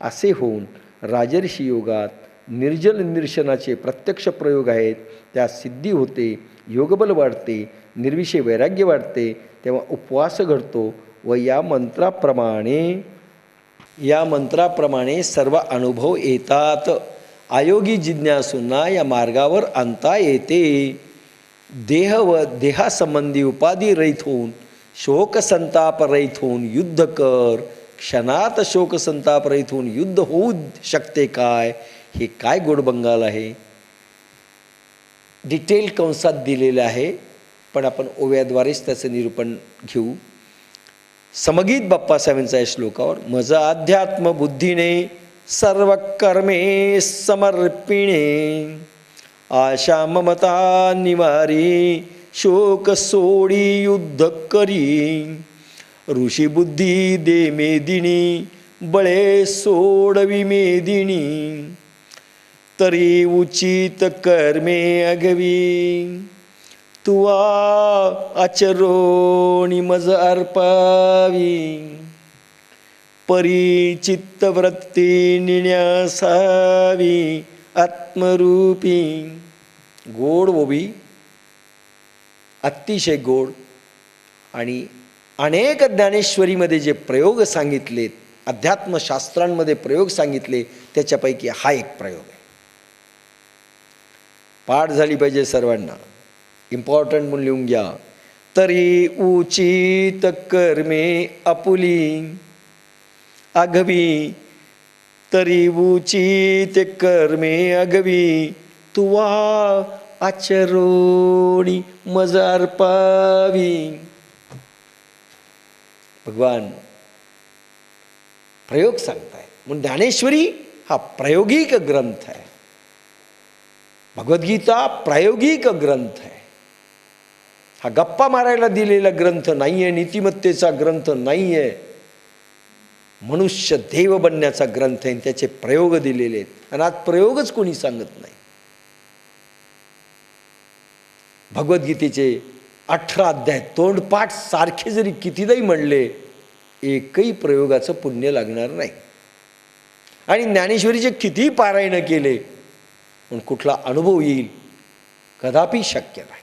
असे होऊन राजर्षी योगात निर्जल निदर्शनाचे प्रत्यक्ष प्रयोग आहेत, त्या सिद्धी होते, योगबल वाढते, निर्विषय वैराग्य वाढते, तेव्हा उपवास घडतो व या मंत्राप्रमाणे सर्व अनुभव येतात. अयोगी जिज्ञासूंना या मार्गावर आणता येते. देह व देहासंबंधी उपाधी रहित होऊन शोकसंताप रहित होऊन युद्ध कर. क्षणात शोकसंताप रहित होऊन युद्ध होऊ शकते काय? हे काय गोडबंगाल आहे. डिटेल कंसात दिलेलं आहे, पण आपण ओव्याद्वारेच त्याचं निरूपण घेऊ. समगीत बाप्पासाहेबांचा या श्लोकावर मज अध्यात्म बुद्धीने सर्व कर्मे समर्पिणे आशा ममता निवारी शोक सोडी युद्ध करी ऋषी बुद्धी दे मेदिनी बळे सोडवी मेदिनी तरी उचित कर्मे अगवी तुवा आचरोणी मज अर्पावी परिचित्त वृत्ती निन्यासावी आत्मरूपी. गोड ओवी, अतिशय गोड. आणि अनेक ज्ञानेश्वरीमध्ये जे प्रयोग सांगितलेत, अध्यात्मशास्त्रांमध्ये प्रयोग सांगितले, त्याच्यापैकी हा एक प्रयोग आहे. पाठ झाली पाहिजे सर्वांना, इम्पॉर्टंट म्हणून लिहून घ्या. तरी उचित कर्मे आपुली अगवी तरी उचित कर्मे अगवी तुवा आचरोणी मज अर्पावी. भगवान प्रयोग सांगताय म्हणून ज्ञानेश्वरी हा प्रायोगिक ग्रंथ आहे. भगवद्गीता प्रायोगिक ग्रंथ आहे. हा गप्पा मारायला दिलेला ग्रंथ नाही आहे, नीतिमत्तेचा ग्रंथ नाही आहे. मनुष्य देव बनण्याचा ग्रंथ आहे. त्याचे प्रयोग दिलेले आहेत आणि आज प्रयोगच कोणी सांगत नाही. भगवद्गीतेचे 18 अध्याय तोंडपाठ सारखे जरी कितीदाही म्हणले, एकही प्रयोगाचं पुण्य लागणार नाही. आणि ज्ञानेश्वरीचे कितीही पारायण केले पण कुठला अनुभव येईल कदापि शक्य नाही.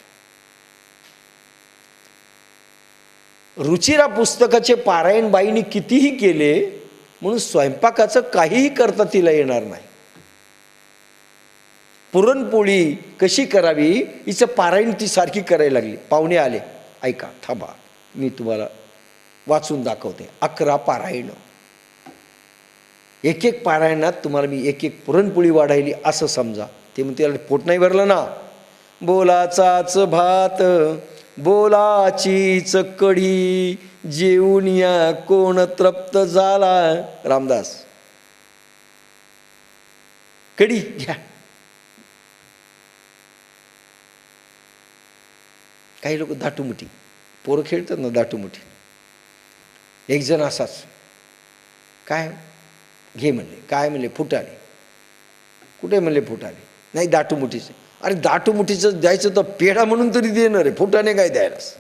रुचिरा पुस्तकाचे पारायण बाईंनी कितीही केले म्हणून स्वयंपाकाचं काहीही करता तिला येणार नाही. पुरणपोळी कशी करावी हिचं पारायण ती सारखी करायला लागली. पाहुणे आले, ऐका थांबा मी तुम्हाला वाचून दाखवते. 11 पारायण, एक एक पारायणात तुम्हाला मी एक एक पुरणपोळी वाढायली असं समजा. ते म्हणते पोट नाही भरलं ना. बोलाचाच भात बोलाचीच कढी जेवून या कोण तृप्त झाला. रामदास, कढी घ्या. काही लोक दाटूमुठी, पोरं खेळतात ना दाटूमुठी. एक जण असाच, काय घे म्हणले, काय म्हणले फुटाणे, कुठे म्हणले फुटाणे, नाही दाटूमुठीचे. अरे दाटूमुठीचं द्यायचं तर पेढा म्हणून तरी देणार आहे, फुटाणे काय द्यायलास.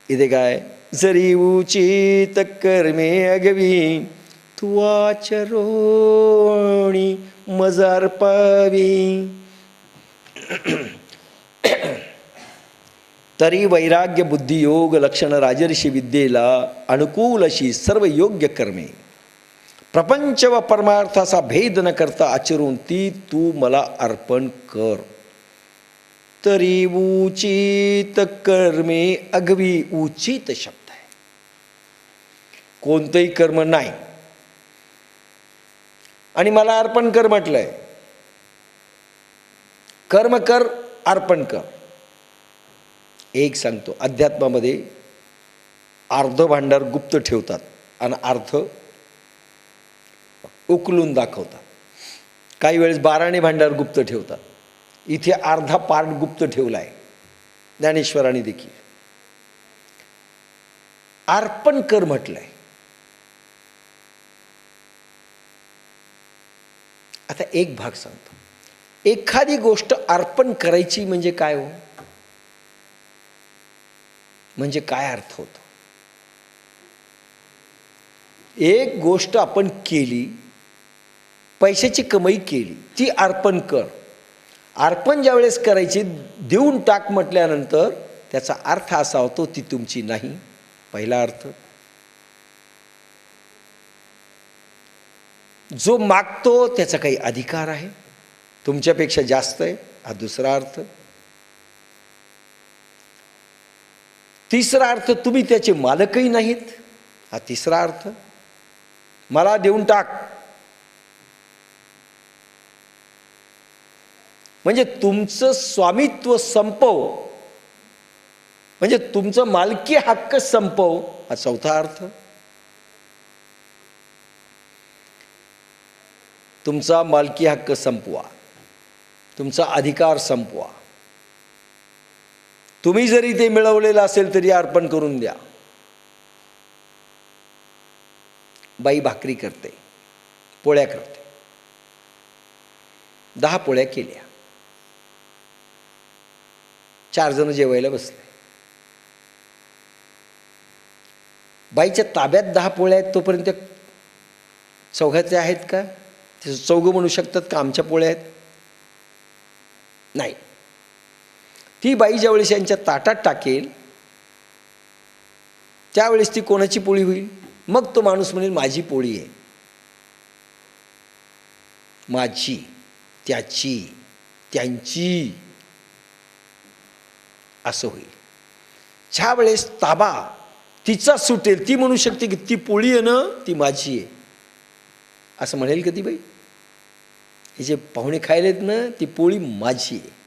इथे काय, जरी उचित कर्मे अगवी तुवा चरोणी मज अर्पावी तरी वैराग्य बुद्धियोग लक्षण राजर्षी विद्येला अनुकूल अशी सर्व योग्य कर्मे प्रपंच व परमार्थाचा भेद न करता आचरून ती तू मला अर्पण कर. तरी उचित कर्मे अगवी, उचित शब्द आहे. कोणतंही कर्म नाही आणि मला अर्पण कर म्हटलंय. कर्म कर, अर्पण कर. एक सांगतो, अध्यात्मामध्ये अर्ध भांडार गुप्त ठेवतात आणि अर्ध उकलून दाखवतात. काही वेळेस 12ने भांडार गुप्त ठेवतात. इथे अर्धा पार्ट गुप्त ठेवला आहे ज्ञानेश्वरांनी देखील. अर्पण कर म्हटलंय. आता एक भाग सांगतो. एखादी गोष्ट अर्पण करायची म्हणजे काय हो, म्हणजे काय अर्थ होतो. एक गोष्ट आपण केली, पैशाची कमाई केली, ती अर्पण कर. अर्पण ज्यावेळेस करायची, देऊन टाक म्हटल्यानंतर त्याचा अर्थ असा होतो ती तुमची नाही. पहिला अर्थ. जो मागतो त्याचा काही अधिकार आहे, तुमच्यापेक्षा जास्त आहे, हा दुसरा अर्थ. तिसरा अर्थ, तुम्ही त्याचे मालकही नाहीत, हा तिसरा अर्थ. मला देऊन टाक म्हणजे तुमचं स्वामित्व संपव, म्हणजे तुमचं मालकी हक्क संपव, हा चौथा अर्थ. तुमचा मालकी हक्क संपवा, तुमचा अधिकार संपवा. तुम्ही जरी ते मिळवलेलं असेल तरी अर्पण करून द्या. बाई भाकरी करते, पोळ्या करते, 10 पोळ्या केल्या, 4 जण जेवायला बसले. बाईच्या ताब्यात 10 पोळ्या आहेत, तोपर्यंत चौघाचे आहेत का? ते चौघं म्हणू शकतात का आमच्या पोळ्या आहेत? नाही. ती बाई ज्यावेळेस यांच्या ताटात टाकेल त्यावेळेस ती कोणाची पोळी होईल? मग तो माणूस म्हणेल माझी पोळी आहे, माझी, त्याची, त्यांची, असं होईल. ज्या वेळेस ताबा तिचा सुटेल, ती म्हणू शकते की ती पोळी आहे ना, ती माझी आहे, असं म्हणेल का ती बाई? हे जे पाहुणे खायलेत ना, ती पोळी माझी आहे.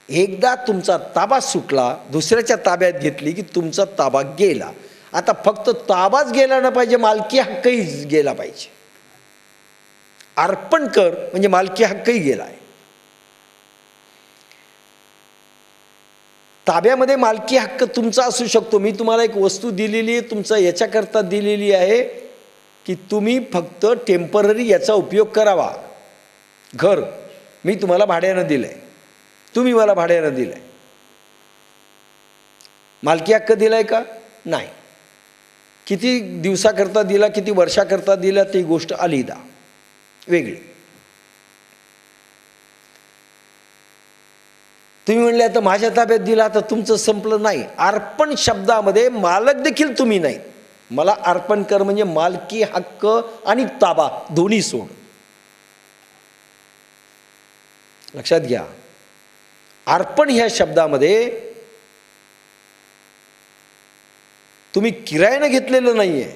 एकदा तुमचा ताबा सुटला, दुसऱ्याच्या ताब्यात घेतली की तुमचा ताबा गेला. आता फक्त ताबाच गेला ना पाहिजे, मालकी हक्कही गेला पाहिजे. अर्पण कर म्हणजे मालकी हक्कही गेलाय. ताब्यामध्ये मालकी हक्क तुमचा असू शकतो. मी तुम्हाला एक वस्तू दिलेली आहे, तुमचा याच्याकरता दिलेली आहे की तुम्ही फक्त टेम्पररी याचा उपयोग करावा. घर मी तुम्हाला भाड्यानं दिलंय, तुम्ही मला भाड्यानं दिलंय. मालकी हक्क दिलाय का? नाही. किती दिवसाकरता दिला, किती वर्षाकरता दिला, ती गोष्ट अलिदा वेगळी. तुम्ही म्हणले आता माझ्या ताब्यात दिला, तर तुमचं संपलं नाही. अर्पण शब्दामध्ये मालक देखील तुम्ही नाही. मला अर्पण कर म्हणजे मालकी हक्क आणि ताबा दोन्ही सोड. लक्षात घ्या, अर्पण ह्या शब्दामध्ये तुम्ही किरायानं घेतलेलं नाहीये.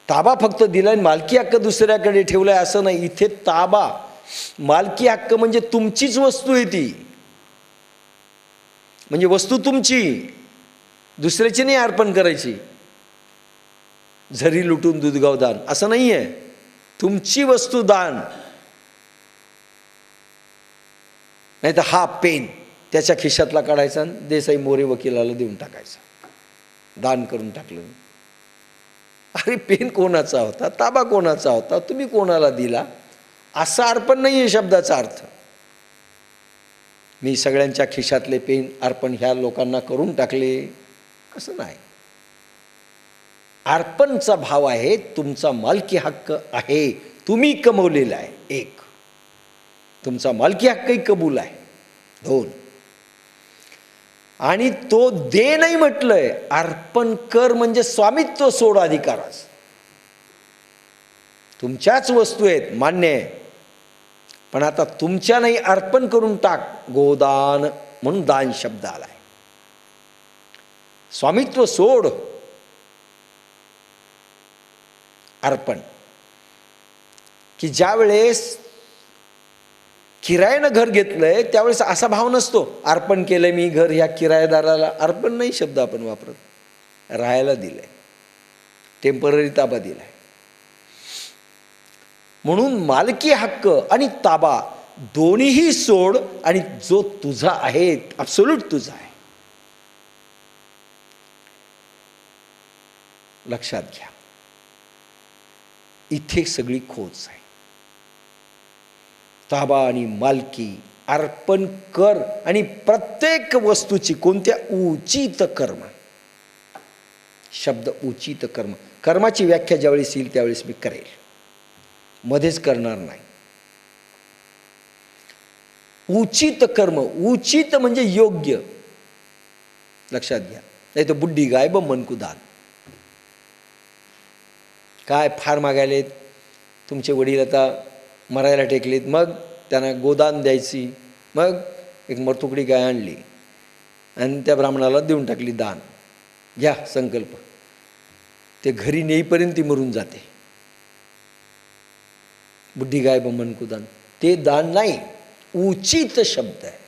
ताबा फक्त दिलाय, मालकी हक्क दुसऱ्याकडे ठेवलाय असं नाही. इथे ताबा, मालकी हक्क म्हणजे तुमचीच वस्तू आहे ती, म्हणजे वस्तू तुमची, दुसऱ्याची नाही अर्पण करायची. झरी लुटून दूधगाव दान असं नाहीये. तुमची वस्तू दान. नाही तर हा पेन त्याच्या खिशातला काढायचा, देसाई मोरे वकिलाला देऊन टाकायचा, दान करून टाकलं. अरे पेन कोणाचा होता, ताबा कोणाचा होता, तुम्ही कोणाला दिला, असा अर्पण नाही आहे शब्दाचा अर्थ. मी सगळ्यांच्या खिशातले पेन अर्पण ह्या लोकांना करून टाकले असं नाही. अर्पणचा भाव आहे तुमचा मालकी हक्क आहे, तुम्ही कमवलेला आहे. एक, तुमचा मालकी हक्कही कबूल आहे. 2, आणि तो दे नाही म्हटलंय. अर्पण कर म्हणजे स्वामित्व सोड अधिकाराच. तुमच्याच वस्तू आहेत, मान्य आहे, पण आता तुमच्या नाही, अर्पण करून टाक. गोदान म्हणून दान शब्द आलाय. स्वामित्व सोड. अर्पण की ज्या वेळेस किरायानं घर घेतलंय त्यावेळेस असा भाव नसतो अर्पण केलंय मी घर ह्या किरायेदाराला. अर्पण नाही शब्द आपण वापरत. राहायला दिलंय, टेम्पररी ताबा दिलाय. म्हणून मालकी हक्क आणि ताबा दोन्हीही सोड, आणि जो तुझा आहे ॲब्सोल्यूट तुझा आहे. लक्षात घ्या, इथे सगळी खोच आहे. ताबा आणि मालकी, अर्पण कर, आणि प्रत्येक वस्तूची कोणत्या उचित कर्म शब्द उचित कर्म. कर्माची व्याख्या ज्यावेळेस येईल त्यावेळेस मी करेल, मध्येच करणार नाही. उचित कर्म, उचित म्हणजे योग्य, लक्षात घ्या. नाही तर बुड्डी गाय ब मनकुदान. काय फार मागायलेत तुमचे वडील, आता मरायला टेकलेत, मग त्यांना गोदान द्यायची, मग एक मरतुकडी गाय आणली आणि त्या ब्राह्मणाला देऊन टाकली दान, घ्या संकल्प. ते घरी नेईपर्यंत ती मरून जाते. बुड्डी गाय ब मनकुदान, ते दान नाही, उचित शब्द आहे,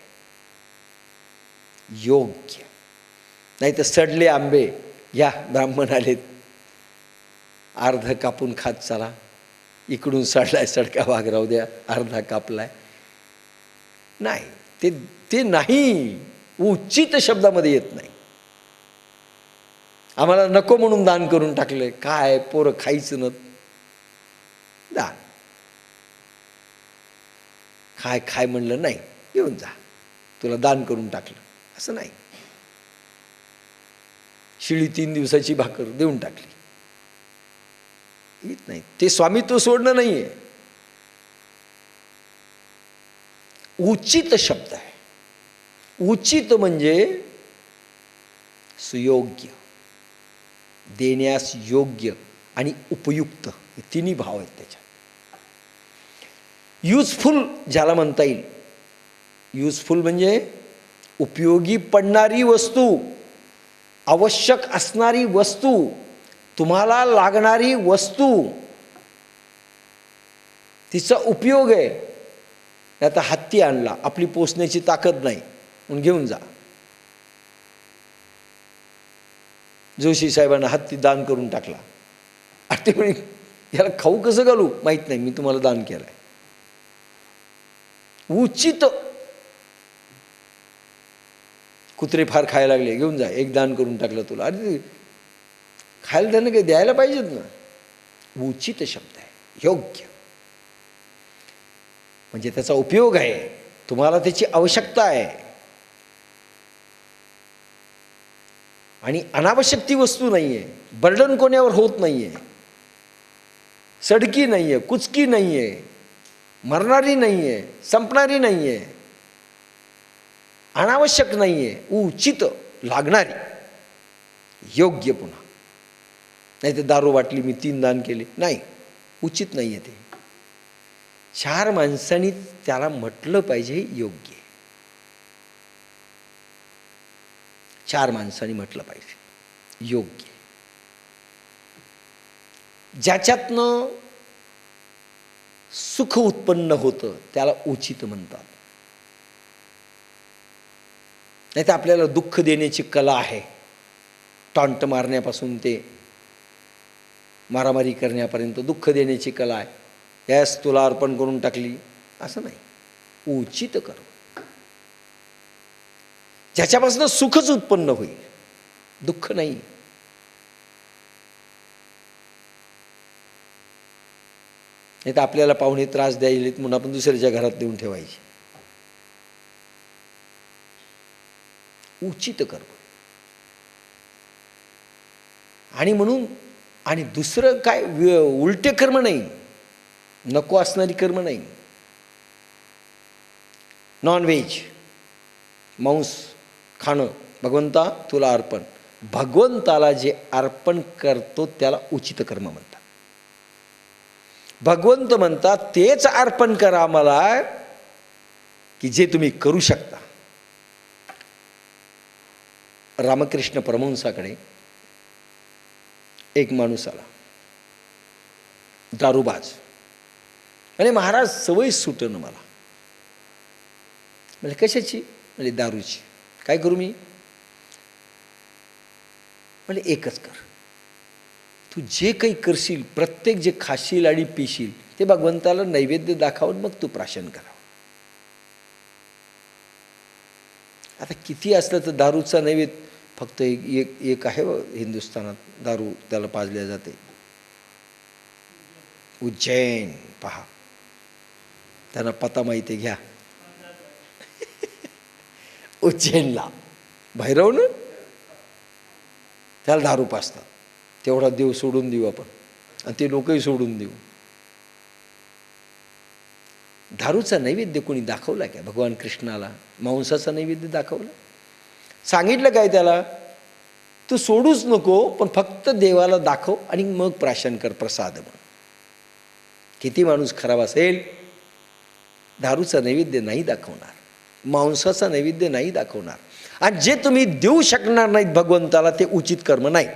योग्य. नाही तर सडले आंबे, या ब्राह्मण आलेत, अर्ध कापून खात चला, इकडून सडलाय सडका भाग राहू द्या, अर्धा कापलाय, नाही, ते ते नाही, उचित शब्दामध्ये येत नाही. आम्हाला नको म्हणून दान करून टाकलंय, काय पोरं खायचं न दान, खाय खाय म्हणलं नाही, येऊन जा, तुला दान करून टाकलं, असं नाही. शिळी 3 दिवसाची भाकर देऊन टाकली, येत नाही. ते स्वामित्व सोडणं नाही आहे, उचित शब्द आहे. उचित म्हणजे सुयोग्य, देण्यास योग्य आणि उपयुक्त, हे तिन्ही भाव आहेत त्याच्यात. युजफुल ज्याला म्हणता येईल, युजफुल म्हणजे उपयोगी पडणारी वस्तू, आवश्यक असणारी वस्तू, तुम्हाला लागणारी वस्तू, तिचा उपयोग आहे. आता हत्ती आणला, आपली पोसण्याची ताकद नाही म्हणून घेऊन जा. जोशी साहेबांना हत्ती दान करून टाकला. ते म्हणे याला खाऊ कसं घालू माहीत नाही, मी तुम्हाला दान केलं आहे. उचित. कुत्रे फार खायला लागले, घेऊन जा, एक दान करून टाकलं तुला. अरे खायला त्यानं काही द्यायला पाहिजेत ना. उचित शब्द आहे, योग्य म्हणजे त्याचा उपयोग आहे, तुम्हाला त्याची आवश्यकता आहे. आणि अनावश्यक ती वस्तू नाही आहे, बर्डन कोणावर होत नाही आहे, सडकी नाही आहे, कुचकी नाही आहे, मरणारी नाही आहे, संपणारी नाही आहे, अनावश्यक नाही आहे, उचित लागणारी, योग्य. पुन्हा नाही तर दारू बाटली मी 3 दान केले, नाही, उचित नाही आहे ते. 4 माणसांनी त्याला म्हटलं पाहिजे योग्य, 4 माणसांनी म्हटलं पाहिजे योग्य. ज्याच्यातनं सुख उत्पन्न होतं त्याला उचित म्हणतात. नाही तर आपल्याला दुःख देण्याची कला आहे, टॉन्ट मारण्यापासून ते मारामारी करण्यापर्यंत दुःख देण्याची कला आहे. यास तुला अर्पण करून टाकली, असं नाही, उचित कर, ज्याच्यापासून सुखच उत्पन्न होईल, दुःख नाही. नाही तर आपल्याला पाहुणे त्रास द्यायलेत म्हणून आपण दुसऱ्याच्या घरात देऊन ठेवायचे. उचित कर्म. आणि म्हणून आणि दुसरं काय उलटे कर्म नाही, नको असणारी कर्म नाही. नॉनव्हेज, मांस खाणं, भगवंता तुला अर्पण, भगवंताला जे अर्पण करतो त्याला उचित कर्म म्हणतात. भगवंत म्हणतात तेच अर्पण करा मला की जे तुम्ही करू शकता. रामकृष्ण परमहंसाकडे एक माणूस आला, दारूबाज, आणि महाराज सवय सुटणं मला. म्हणजे कशाची? म्हणजे दारूची. काय करू मी? म्हणजे एकच कर, तू जे काही करशील, प्रत्येक जे खाशील आणि पिशील ते भगवंताला नैवेद्य दाखवून मग तू प्राशन करावं. आता किती असलं तर दारूचा नैवेद्य फक्त एक आहे हिंदुस्थानात, दारू त्याला पाजल्या जाते, उज्जैन. पहा, त्यांना पता माहिती, घ्या उज्जैनला भैरव ना, त्याला दारू पाजतात. तेवढा देव सोडून देऊ आपण आणि ते लोकही सोडून देऊ. दारूचा नैवेद्य कोणी दाखवला काय भगवान कृष्णाला? मांसाचा नैवेद्य दाखवला? सांगितलं काय त्याला? तू सोडूच नको, पण फक्त देवाला दाखव आणि मग प्राशन कर प्रसाद म्हणून. किती माणूस खराब असेल, दारूचा नैवेद्य नाही दाखवणार, मांसाचा नैवेद्य नाही दाखवणार. आणि जे तुम्ही देऊ शकणार नाहीत भगवंताला ते उचित कर्म नाही.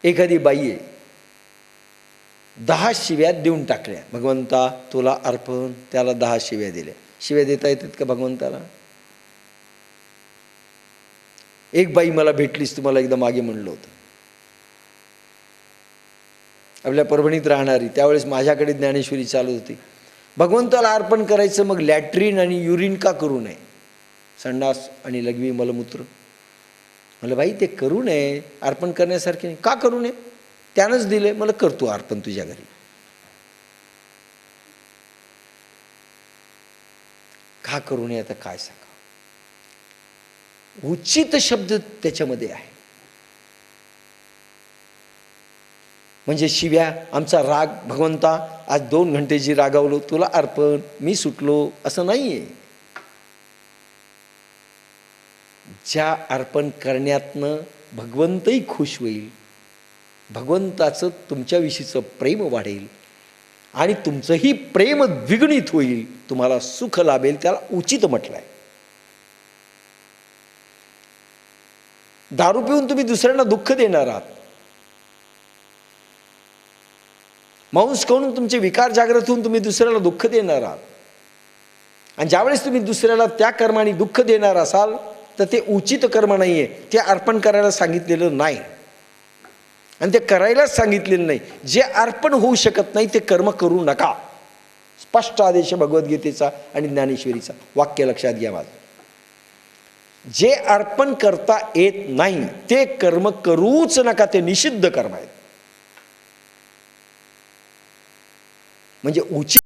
एखादी बाई आहे, 10 शिव्या देऊन टाकल्या, भगवंता तुला अर्पण, त्याला 10 शिव्या दिल्या. शिव्या देता येतात का भगवंताला? एक बाई मला भेटलीच, तुम्हाला एकदा मागे म्हणलं होतं, आपल्या परभणीत राहणारी, त्यावेळेस माझ्याकडे ज्ञानेश्वरी चालू होती. भगवंताला अर्पण करायचं, मग लॅट्रिन आणि युरिन का करू नये? संडास आणि लघवी मलमूत्र. मला बाई ते करू नये, अर्पण करण्यासारखे नाही. का करू नये? त्यानंच दिले, मला करतो अर्पण तुझ्या घरी. का करू नये? आता काय सांगा. उचित शब्द त्याच्यामध्ये आहे. म्हणजे शिव्या, आमचा राग, भगवंता आज 2 घंटे जी रागावलो, तुला अर्पण, मी सुटलो, असं नाहीये. ज्या अर्पण करण्यातनं भगवंतही खुश होईल, भगवंताचं तुमच्याविषयीचं प्रेम वाढेल आणि तुमचंही प्रेम द्विगुणित होईल, तुम्हाला सुख लाभेल, त्याला उचित म्हटलंय. दारू पिऊन तुम्ही दुसऱ्यांना दुःख देणार आहात, मांस खाऊन तुमचे विकार जागृत होऊन तुम्ही दुसऱ्याला दुःख देणार आहात. आणि ज्यावेळेस तुम्ही दुसऱ्याला त्या कर्माने दुःख देणार असाल तर ते उचित कर्म नाहीये, ते अर्पण करायला सांगितलेलं नाही आणि ते करायलाच सांगितलेलं नाही. जे अर्पण होऊ शकत नाही ते कर्म करू नका. स्पष्ट आदेश भगवद्गीतेचा आणि ज्ञानेश्वरीचा. वाक्य लक्षात घ्या माझं. जे अर्पण करता येत नाही ते कर्म करूच नका, ते निषिद्ध कर्म आहेत. म्हणजे उचित